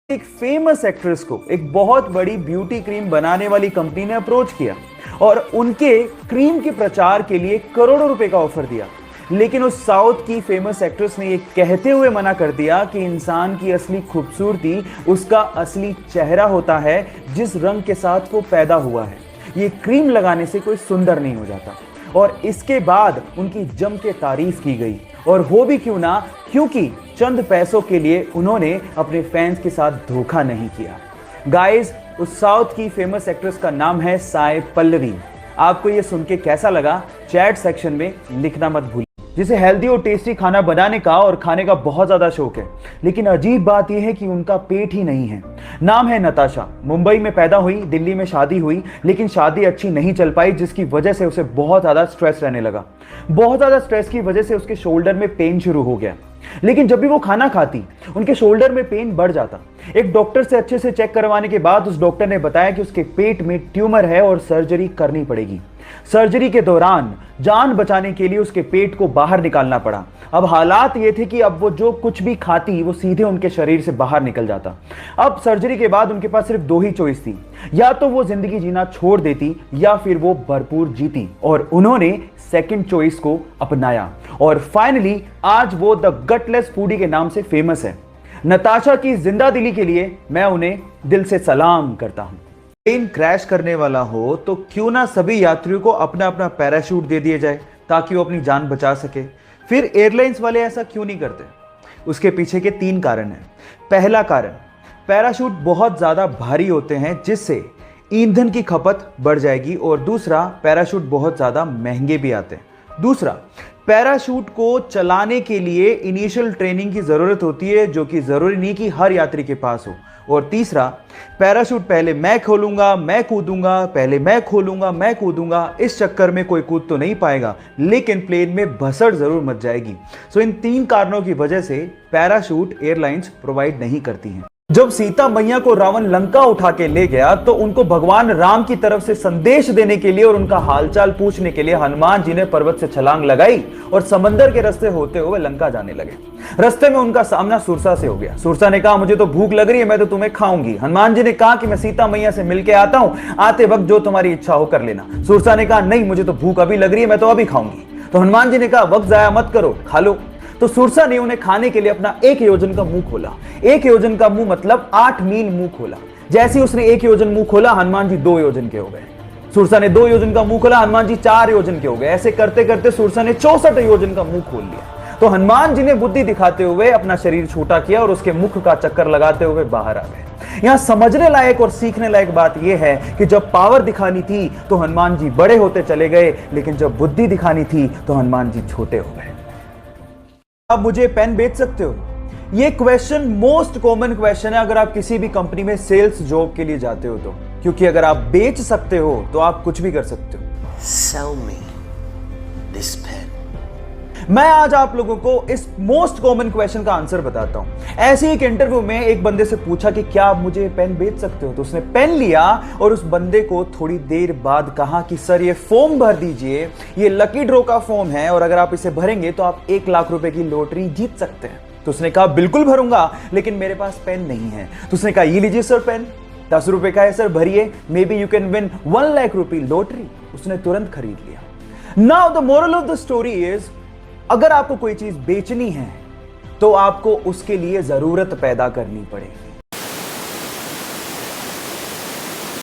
एक famous actress को एक बहुत बड़ी ब्यूटी क्रीम बनाने वाली कंपनी ने अप्रोच किया और उनके क्रीम के प्रचार के लिए करोड़ों रुपए का ऑफर दिया। लेकिन उस साउथ की फेमस एक्ट्रेस ने यह कहते हुए मना कर दिया कि इंसान की असली खूबसूरती उसका असली चेहरा होता है, जिस रंग के साथ वो पैदा हुआ है। ये क्रीम लगाने से कोई सुंदर नहीं हो जाता। और इसके बाद उनकी जम के तारीफ की गई, और हो भी क्यों ना, क्योंकि चंद पैसों के लिए उन्होंने अपने फैंस के साथ धोखा नहीं किया। गाइस, उस साउथ की फेमस एक्ट्रेस का नाम है साई पल्लवी। आपको ये सुन के कैसा लगा, चैट सेक्शन में लिखना मत भूलिए। जिसे हेल्दी और टेस्टी खाना बनाने का और खाने का बहुत ज्यादा शौक है, लेकिन अजीब बात यह है कि उनका पेट ही नहीं है। नाम है नताशा। मुंबई में पैदा हुई, दिल्ली में शादी हुई, लेकिन शादी अच्छी नहीं चल पाई, जिसकी वजह से उसे बहुत ज्यादा स्ट्रेस रहने लगा। बहुत ज्यादा स्ट्रेस की वजह से उसके शोल्डर में पेन शुरू हो गया। लेकिन जब भी वो खाना खाती, उनके शोल्डर में पेन बढ़ जाता। एक डॉक्टर से अच्छे से चेक करवाने के बाद उस डॉक्टर ने बताया कि उसके पेट में ट्यूमर है और सर्जरी करनी पड़ेगी। सर्जरी के दौरान जान बचाने के लिए उसके पेट को बाहर निकालना पड़ा। अब हालात ये थे कि अब वो जो कुछ भी खाती वो सीधे उनके शरीर से बाहर निकल जाता। अब सर्जरी के बाद उनके पास सिर्फ दो ही चॉइस थी, या तो वो जिंदगी जीना छोड़ देती या फिर वो भरपूर जीती। और उन्होंने सेकंड चॉइस को अपनाया और फाइनली आज वो द गटलेस फूडी के नाम से फेमस है। नताशा की जिंदा दिली के लिए मैं उन्हें दिल से सलाम करता हूं। प्लेन क्रैश करने वाला हो तो क्यों ना सभी यात्रियों को अपना अपना पैराशूट दे दिया जाए ताकि वो अपनी जान बचा सके। फिर एयरलाइंस वाले ऐसा क्यों नहीं करते? उसके पीछे के 3 कारण हैं। पहला कारण, पैराशूट बहुत ज्यादा भारी होते हैं जिससे ईंधन की खपत बढ़ जाएगी, और दूसरा, पैराशूट बहुत ज्यादा महंगे भी आते हैं। दूसरा, पैराशूट को चलाने के लिए इनिशियल ट्रेनिंग की जरूरत होती है, जो कि जरूरी नहीं कि हर यात्री के पास हो। और तीसरा, पैराशूट पहले मैं खोलूंगा मैं कूदूंगा, पहले मैं खोलूंगा मैं कूदूंगा, इस चक्कर में कोई कूद तो नहीं पाएगा, लेकिन प्लेन में भसड़ जरूर मच जाएगी। सो इन 3 कारणों की वजह से पैराशूट एयरलाइंस प्रोवाइड नहीं करती हैं। जब सीता मैया को रावण लंका उठा के ले गया तो उनको भगवान राम की तरफ से संदेश देने के लिए और उनका हालचाल पूछने के लिए हनुमान जी ने पर्वत से छलांग लगाई और समंदर के रास्ते होते हुए लंका जाने लगे। रास्ते में उनका सामना सुरसा से हो गया। सुरसा ने कहा, मुझे तो भूख लग रही है, मैं तो तुम्हें खाऊंगी। हनुमान जी ने कहा कि मैं सीता मैया से मिलके आता हूं, आते वक्त जो तुम्हारी इच्छा हो कर लेना। सुरसा ने कहा, नहीं, मुझे तो भूख अभी लग रही है, मैं तो अभी खाऊंगी। तो हनुमान जी ने कहा, वक्त जाया मत करो, खा लो। तो सुरसा ने उन्हें खाने के लिए अपना 1 योजन का मुंह खोला। 1 योजन का मुंह मतलब 8 मील मुंह खोला। जैसे ही उसने 1 योजन मुंह खोला, हनुमान जी 2 योजन के हो गए। सुरसा ने 2 योजन का मुंह खोला, हनुमान जी 4 योजन के हो गए। ऐसे करते करते सुरसा ने 64 योजन का मुंह खोल लिया। तो हनुमान जी ने बुद्धि दिखाते हुए अपना शरीर छोटा किया और उसके मुख का चक्कर लगाते हुए बाहर आ गए। यहां समझने लायक और सीखने लायक बात यह है कि जब पावर दिखानी थी तो हनुमान जी बड़े होते चले गए, लेकिन जब बुद्धि दिखानी थी तो हनुमान जी छोटे हो गए। आप मुझे पेन बेच सकते हो? ये क्वेश्चन मोस्ट कॉमन क्वेश्चन है अगर आप किसी भी कंपनी में सेल्स जॉब के लिए जाते हो तो, क्योंकि अगर आप बेच सकते हो तो आप कुछ भी कर सकते हो। Sell me this pen. मैं आज आप लोगों को इस मोस्ट कॉमन क्वेश्चन का आंसर बताता हूं। ऐसे एक इंटरव्यू में एक बंदे से पूछा कि क्या आप मुझे पेन बेच सकते हो? तो उसने पेन लिया और उस बंदे को थोड़ी देर बाद कहा कि सर, ये फॉर्म भर दीजिए, ये लकी ड्रॉ का फॉर्म है और अगर आप इसे भरेंगे तो आप 1 लाख रुपए की लॉटरी जीत सकते हैं। तो उसने कहा, बिल्कुल भरूंगा, लेकिन मेरे पास पेन नहीं है। तो उसने कहा, ये लीजिए सर पेन, 10 रुपए का है सर, भरिए, may be you can win 1 lakh रुपए लॉटरी। उसने तुरंत खरीद लिया। Now the moral of the story is, अगर आपको कोई चीज बेचनी है तो आपको उसके लिए जरूरत पैदा करनी पड़ेगी।